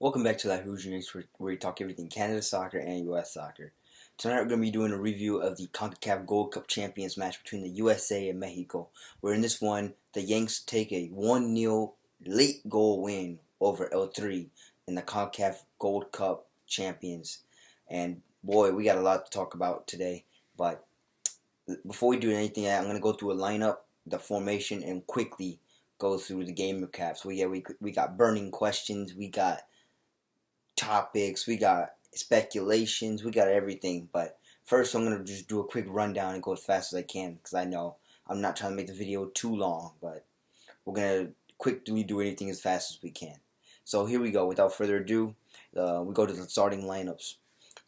Welcome back to La Rouge Yanks, where we talk everything Canada soccer and U.S. soccer. Tonight we're going to be doing a review of the CONCACAF Gold Cup Champions match between the USA and Mexico, where in this one, the Yanks take a 1-0 late goal win over L3 in the CONCACAF Gold Cup Champions. And boy, we got a lot to talk about today, but before we do anything, I'm going to go through a lineup, the formation, and quickly go through the game recap. So we got burning questions, we got topics, we got speculations, we got everything. But first, I'm gonna just do a quick rundown and go as fast as I can because I know I'm not trying to make the video too long, but we're gonna quickly do anything as fast as we can. So here we go. Without further ado, we go to the starting lineups.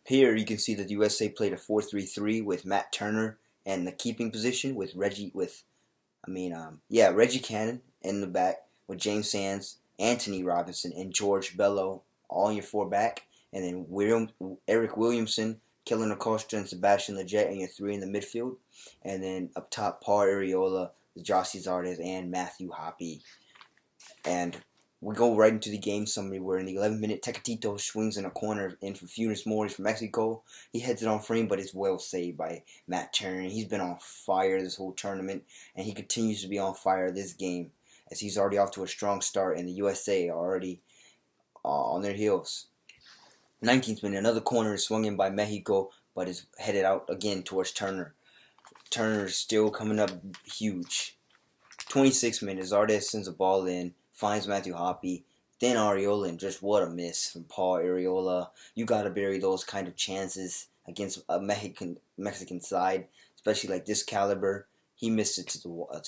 Here you can see that the USA played a 4-3-3 with Matt Turner and the keeping position with Reggie Cannon in the back with James Sands, Anthony Robinson, and George Bello all in your four back, and then Eric Williamson, Kellen Acosta, and Sebastian Lletget in your three in the midfield, and then up top, Paul Arriola, Josie Zardes, and Matthew Hoppe. And we go right into the game summary where in the 11th minute, Tecatito swings in a corner in for Funes Mori from Mexico. He heads it on frame, but it's well saved by Matt Turner. He's been on fire this whole tournament, and he continues to be on fire this game as he's already off to a strong start, and the USA are already on their heels. 19th minute, another corner is swung in by Mexico, but is headed out again towards Turner. Turner is still coming up huge. 26th minute, Zardes sends a ball in, finds Matthew Hoppe, then Arriola, and just what a miss from Paul Arriola. You gotta bury those kind of chances against a Mexican side, especially like this caliber. He missed it to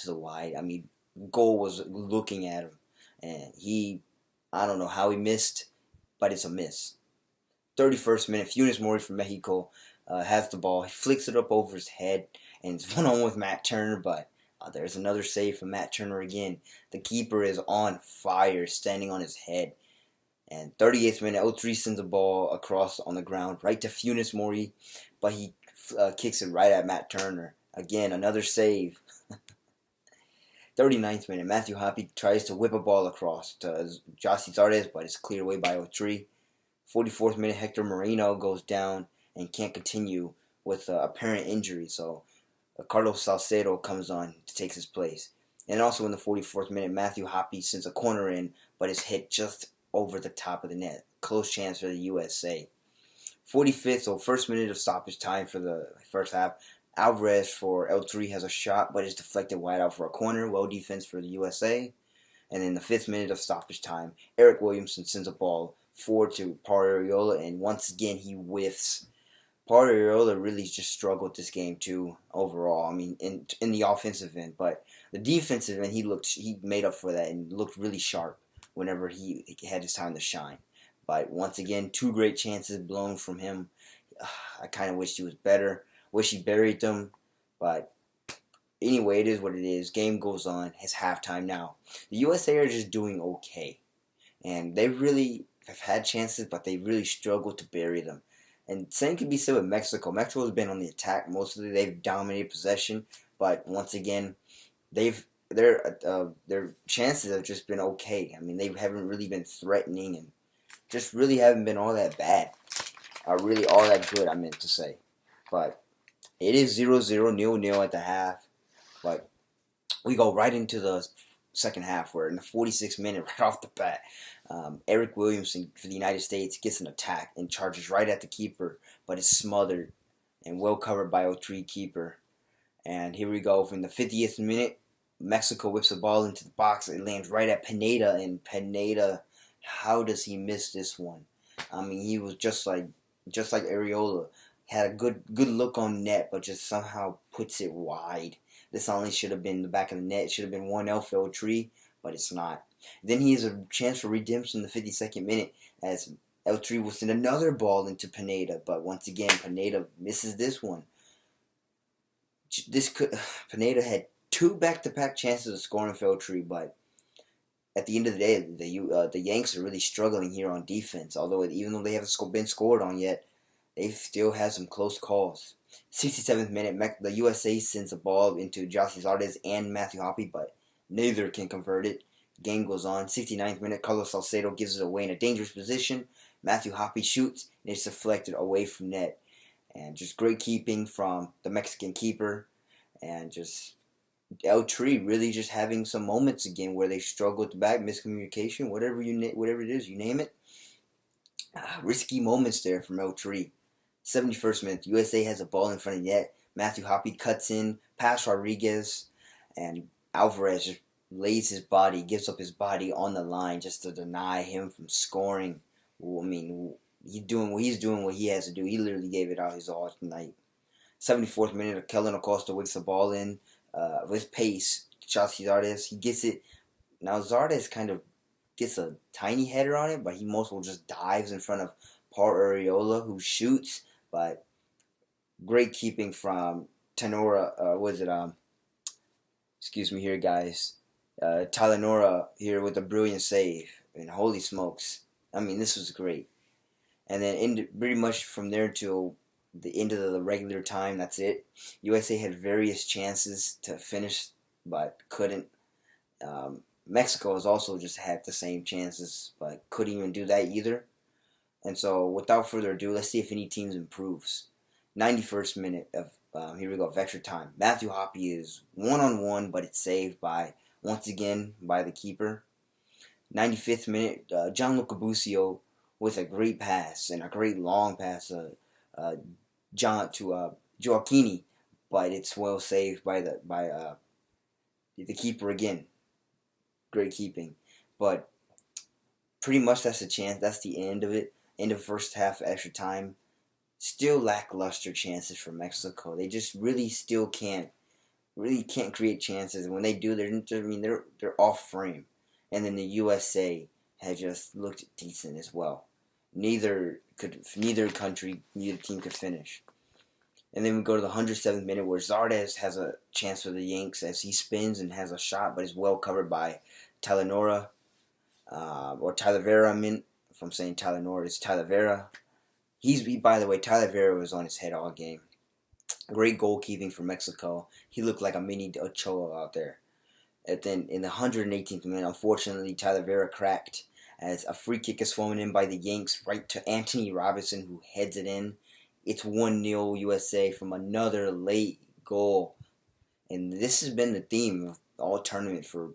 the wide. I mean, goal was looking at him, and I don't know how he missed, but it's a miss. 31st minute, Funes Mori from Mexico has the ball. He flicks it up over his head, and it's one-on-one with Matt Turner, but there's another save from Matt Turner again. The keeper is on fire, standing on his head. And 38th minute, L3 sends the ball across on the ground, right to Funes Mori, but he kicks it right at Matt Turner. Again, another save. 39th minute, Matthew Hoppe tries to whip a ball across to Josie Zardes, but it's cleared away by O3. 44th minute, Hector Moreno goes down and can't continue with apparent injury, so Carlos Salcedo comes on to take his place. And also in the 44th minute, Matthew Hoppe sends a corner in, but it's hit just over the top of the net. Close chance for the USA. 45th, so first minute of stoppage time for the first half. Alvarez for L3 has a shot, but it's deflected wide out for a corner. Well defense for the USA. And in the 5th minute of stoppage time, Eric Williamson sends a ball forward to Paul Arriola, and once again he whiffs. Paul Arriola really just struggled this game too overall. I mean, in the offensive end, but the defensive end he made up for that and looked really sharp whenever he had his time to shine. But once again, two great chances blown from him. I kind of wish he was better. Wish he buried them, but anyway, it is what it is. Game goes on. It's halftime now. The USA are just doing okay, and they really have had chances, but they really struggled to bury them. And same can be said with Mexico. Mexico has been on the attack mostly. They've dominated possession, but once again, their chances have just been okay. I mean, they haven't really been threatening, and just really haven't been all that bad. Really all that good, I meant to say. But it is 0-0, 0-0 at the half. But we go right into the second half, where in the 46th minute, right off the bat, Eric Williamson for the United States gets an attack and charges right at the keeper, but it's smothered and well covered by O3 keeper. And here we go. From the 50th minute, Mexico whips the ball into the box. It lands right at Pineda, and Pineda, how does he miss this one? I mean, he was just like Arriola. Had a good look on net, but just somehow puts it wide. This only should have been the back of the net. It should have been 1-0 for L3, but it's not. Then he has a chance for redemption in the 52nd minute as L3 will send another ball into Pineda, but once again, Pineda misses this one. Pineda had two back-to-back chances of scoring for L3, but at the end of the day, the Yanks are really struggling here on defense. Although even though they haven't been scored on yet, they've still had some close calls. 67th minute, the USA sends a ball into Josie Zardes and Matthew Hoppe, but neither can convert it. Game goes on. 69th minute, Carlos Salcedo gives it away in a dangerous position. Matthew Hoppe shoots, and it's deflected away from net. And just great keeping from the Mexican keeper. And just El Tri really just having some moments again where they struggle at the back, miscommunication, whatever it is, you name it. Risky moments there from El Tri. 71st minute, USA has a ball in front of net. Matthew Hoppe cuts in, past Rodriguez, and Alvarez just lays his body, gives up his body on the line just to deny him from scoring. I mean, he's doing what he has to do. He literally gave it out his all tonight. 74th minute, Kellen Acosta whips the ball in with pace. Chelsea Zardes, he gets it. Now Zardes kind of gets a tiny header on it, but he mostly just dives in front of Paul Arriola, who shoots. But great keeping from Tenora. Excuse me here, guys. Tyler Nora here with a brilliant save. And holy smokes. I mean, this was great. And then pretty much from there till the end of the regular time, that's it. USA had various chances to finish, but couldn't. Mexico has also just had the same chances, but couldn't even do that either. And so, without further ado, let's see if any teams improves. 91st minute of extra time. Matthew Hoppe is one-on-one, but it's saved once again by the keeper. 95th minute, Gianluca Busio with a great pass and a great long pass to Gioacchini, but it's well saved by the keeper again. Great keeping, but pretty much that's the chance. That's the end of it. End of first half, extra time. Still lackluster chances for Mexico. They just really still can't create chances. And when they do, they're off frame. And then the USA had just looked decent as well. Neither team could finish. And then we go to the 107th minute where Zardes has a chance for the Yanks as he spins and has a shot, but is well covered by Talavera, or Talavera. If I'm saying Tyler Nora, it's Talavera. By the way, Talavera was on his head all game. Great goalkeeping for Mexico. He looked like a mini Ochoa out there. And then in the 118th minute, unfortunately, Talavera cracked as a free kick is thrown in by the Yanks right to Anthony Robinson, who heads it in. It's 1-0 USA from another late goal. And this has been the theme of all tournament for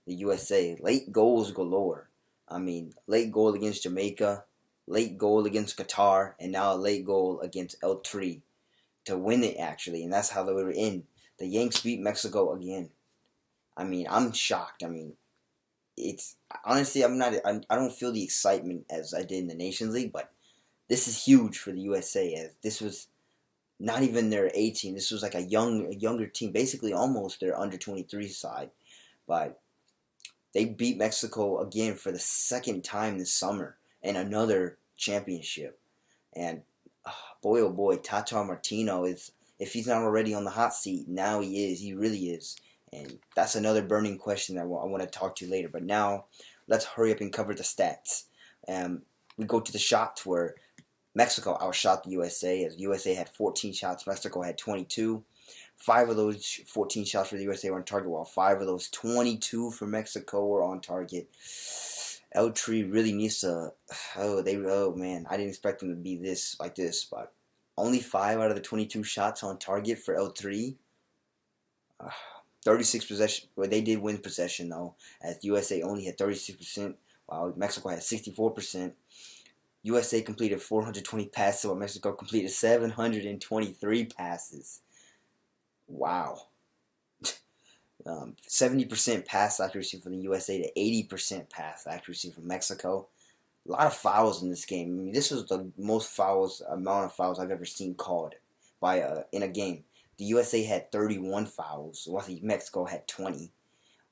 the USA. Late goals galore. I mean, late goal against Jamaica, late goal against Qatar, and now a late goal against El Tri to win it, actually. And that's how they were in. The Yanks beat Mexico again. I mean, I'm shocked. I mean, it's honestly, I don't feel the excitement as I did in the Nations League, but this is huge for the USA, as this was not even their A team. This was like a younger team, basically almost their under-23 side. But they beat Mexico again for the second time this summer in another championship. And boy, oh boy, Tata Martino is, if he's not already on the hot seat, now he is. He really is. And that's another burning question that I want to talk to you later. But now, let's hurry up and cover the stats. We go to the shots where Mexico outshot the USA, as USA had 14 shots, Mexico had 22. 5 of those 14 shots for the USA were on target, while 5 of those 22 for Mexico were on target. El Tri really needs to. Oh man, I didn't expect them to be like this, but only 5 out of the 22 shots on target for El Tri. 36 possession. Well, they did win possession though, as USA only had 36%, while Mexico had 64%. USA completed 420 passes, while Mexico completed 723 passes. Wow. 70% pass accuracy from the USA to 80% pass accuracy from Mexico. A lot of fouls in this game. I mean, this was the most amount of fouls I've ever seen called in a game. The USA had 31 fouls, while Mexico had 20.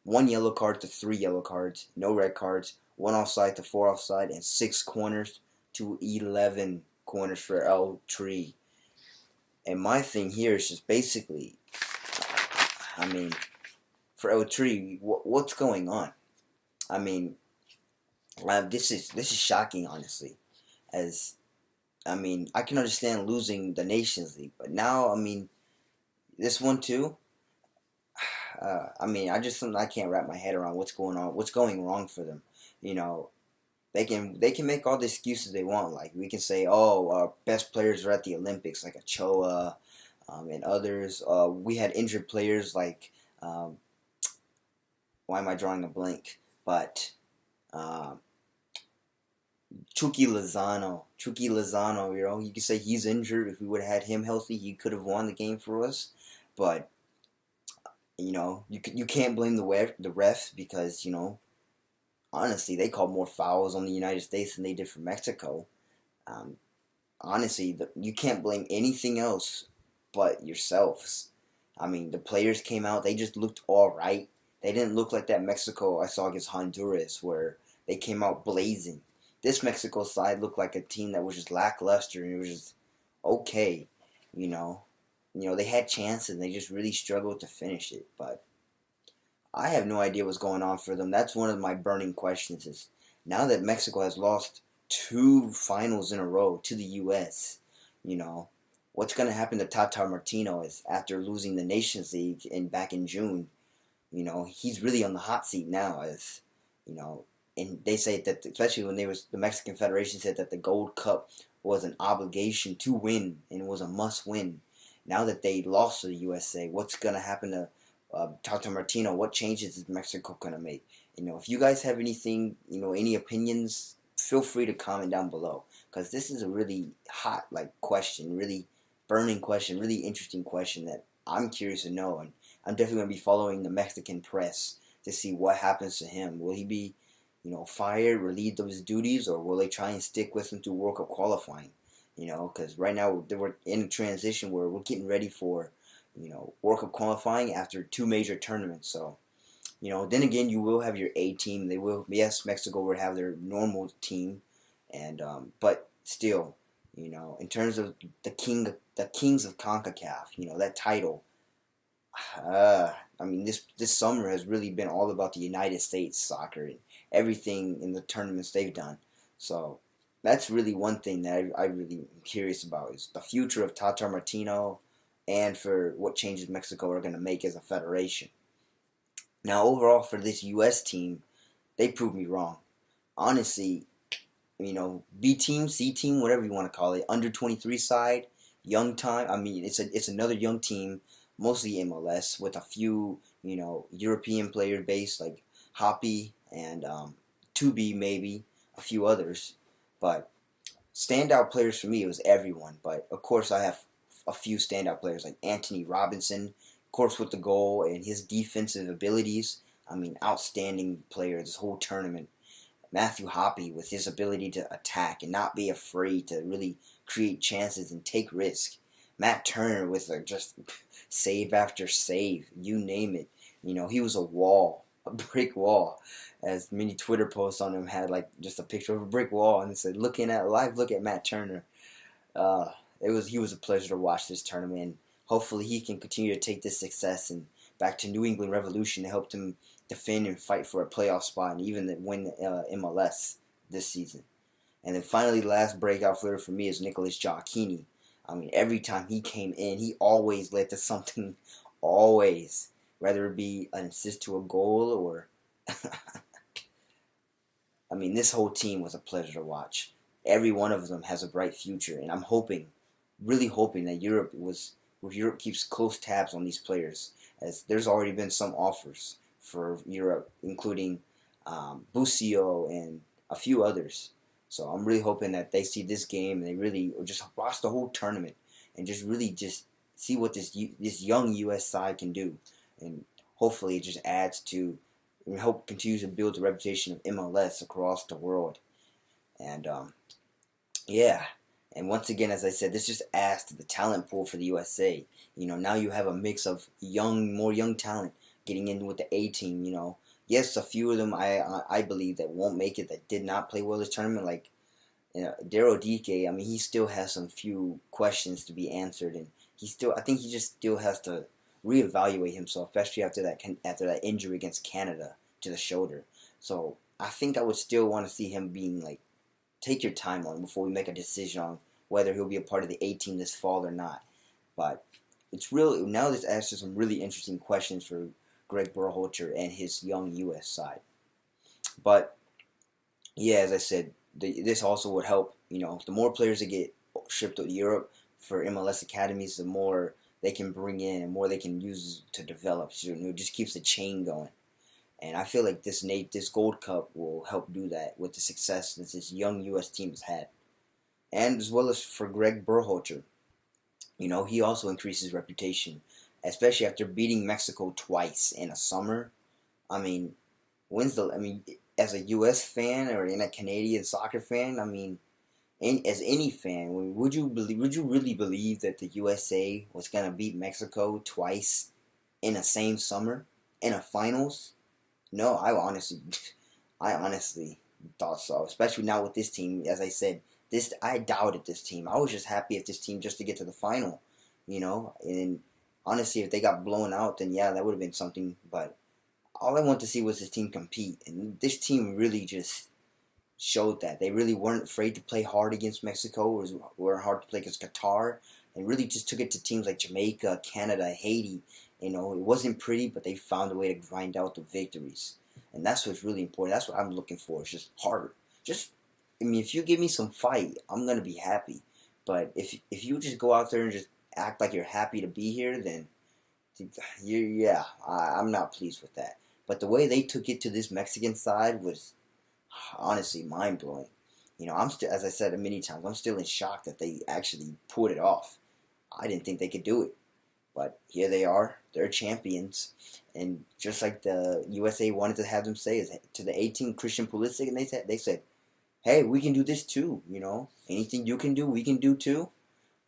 1 yellow card to 3 yellow cards, no red cards, 1 offside to 4 offside, and 6 corners to 11 corners for El Tri. And my thing here is just basically, I mean, for El Tri, what's going on? I mean, this is shocking, honestly. As, I mean, I can understand losing the Nations League, but now, I mean, this one too, I mean, I can't wrap my head around what's going wrong for them. You know, they can make all the excuses they want. Like we can say, oh, our best players are at the Olympics, like Ochoa, and others. We had injured players like, why am I drawing a blank? But um, Chucky Lozano, you could say he's injured. If we would have had him healthy, he could have won the game for us. But you can't blame the refs because honestly they called more fouls on the United States than they did for Mexico. Um, Honestly, you can't blame anything else but yourselves. I mean, the players came out; they just looked all right. They didn't look like that Mexico I saw against Honduras, where they came out blazing. This Mexico side looked like a team that was just lackluster, and it was just okay. You know, they had chances, and they just really struggled to finish it. But I have no idea what's going on for them. That's one of my burning questions. Is now that Mexico has lost two finals in a row to the U.S., you know, what's going to happen to Tata Martino is after losing the Nations League back in June. He's really on the hot seat now, as you know. And they say that, especially when the Mexican Federation said that the Gold Cup was an obligation to win and was a must win. Now that they lost to the USA, what's going to happen to Tata Martino? What changes is Mexico going to make? If you guys have anything, any opinions, feel free to comment down below, because this is a really hot question, really burning question, really interesting question that I'm curious to know, and I'm definitely going to be following the Mexican press to see what happens to him. Will he be, fired, relieved of his duties, or will they try and stick with him through World Cup qualifying? Because right now we're in a transition where we're getting ready for, World Cup qualifying after two major tournaments. So, then again, you will have your A team. Yes, Mexico will have their normal team, and but still, in terms of the kings of CONCACAF, that title. I mean, this summer has really been all about the United States soccer and everything in the tournaments they've done. So that's really one thing that I really am curious about is the future of Tata Martino, and for what changes Mexico are going to make as a federation. Now, overall, for this U.S. team, they proved me wrong. Honestly, B team, C team, whatever you want to call it, under 23 side, young time. I mean, it's another young team, mostly MLS, with a few European player base like Hoppy and 2B maybe, a few others. But standout players for me, it was everyone. But of course, I have a few standout players like Anthony Robinson, of course, with the goal and his defensive abilities. I mean, outstanding player this whole tournament. Matthew Hoppy with his ability to attack and not be afraid to really create chances and take risk. Matt Turner with just save after save, you name it. He was a brick wall. As many Twitter posts on him had just a picture of a brick wall and it said, "Looking at live, look at Matt Turner." He was a pleasure to watch this tournament. And hopefully, he can continue to take this success and back to New England Revolution to help them defend and fight for a playoff spot and even win MLS this season. And then finally, the last breakout player for me is Nicolas Giacchini. I mean, every time he came in, he always led to something, always. Whether it be an assist to a goal or... I mean, this whole team was a pleasure to watch. Every one of them has a bright future, and I'm hoping, really hoping that Europe keeps close tabs on these players, as there's already been some offers for Europe, including Busio and a few others. So I'm really hoping that they see this game and they really just watch the whole tournament and just really just see what this young U.S. side can do, and hopefully it just adds to and help continue to build the reputation of MLS across the world. And yeah. And once again, as I said, this just adds to the talent pool for the USA. Now you have a mix of more young talent getting in with the A team. Yes, a few of them I believe that won't make it, that did not play well this tournament. Like Daryl Dike, I mean, he still has some few questions to be answered, and I think he just still has to reevaluate himself, especially after that injury against Canada to the shoulder. So I think I would still want to see him being take your time on before we make a decision on whether he'll be a part of the A team this fall or not. But it's really now this asks some really interesting questions for Greg Berhalter and his young U.S. side. But yeah, as I said, this also would help. The more players that get shipped to Europe for MLS academies, the more they can bring in and more they can use to develop. So, it just keeps the chain going. And I feel like this Gold Cup will help do that with the success that this young U.S. team has had. And as well as for Greg Berhalter, he also increased his reputation, especially after beating Mexico twice in a summer. I mean, as a U.S. fan or in a Canadian soccer fan, as any fan, would you really believe that the USA was gonna beat Mexico twice in the same summer in a finals? No, I honestly thought so. Especially now with this team, as I said, I doubted this team. I was just happy if this team just to get to the final, And honestly, if they got blown out, then yeah, that would have been something. But all I want to see was this team compete, and this team really just showed that they really weren't afraid to play hard against Mexico, were hard to play against Qatar, and really just took it to teams like Jamaica, Canada, Haiti. It wasn't pretty, but they found a way to grind out the victories, and that's what's really important. That's what I'm looking for. It's just hard. If you give me some fight, I'm gonna be happy. But if you just go out there and just act like you're happy to be here, then I'm not pleased with that. But the way they took it to this Mexican side was honestly mind-blowing. I'm still, as I said many times, I'm still in shock that they actually pulled it off. I didn't think they could do it. But here they are. They're champions. And just like the USA wanted to have them say to the 18 Christian Pulisic, and they said, hey, we can do this too, Anything you can do, we can do too,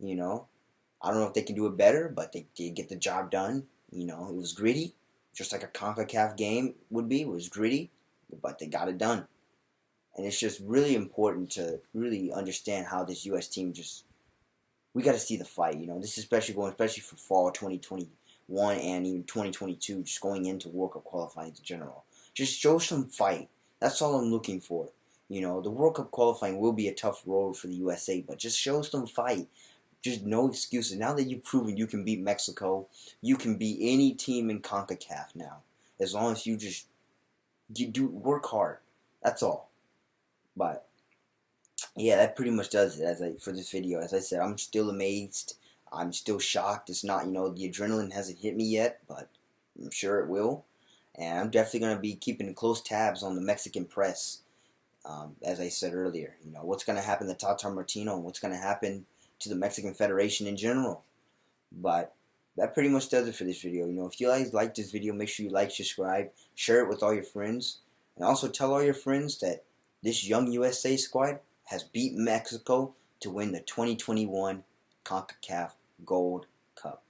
I don't know if they can do it better, but they did get the job done. It was gritty, just like a CONCACAF game would be. It was gritty, but they got it done. And it's just really important to really understand how this U.S. team we got to see the fight. This is especially for fall 2021 and even 2022, just going into World Cup qualifying in general. Just show some fight. That's all I'm looking for. The World Cup qualifying will be a tough road for the USA, but just show some fight. Just no excuses. Now that you've proven you can beat Mexico, you can beat any team in CONCACAF now. As long as you work hard. That's all. But yeah, that pretty much does it for this video. As I said, I'm still amazed. I'm still shocked. It's not, the adrenaline hasn't hit me yet, but I'm sure it will. And I'm definitely going to be keeping close tabs on the Mexican press. As I said earlier, what's going to happen to Tata Martino and what's going to happen to the Mexican Federation in general. But that pretty much does it for this video. If you guys like this video, make sure you like, subscribe, share it with all your friends, and also tell all your friends that this young USA squad has beat Mexico to win the 2021 CONCACAF Gold Cup.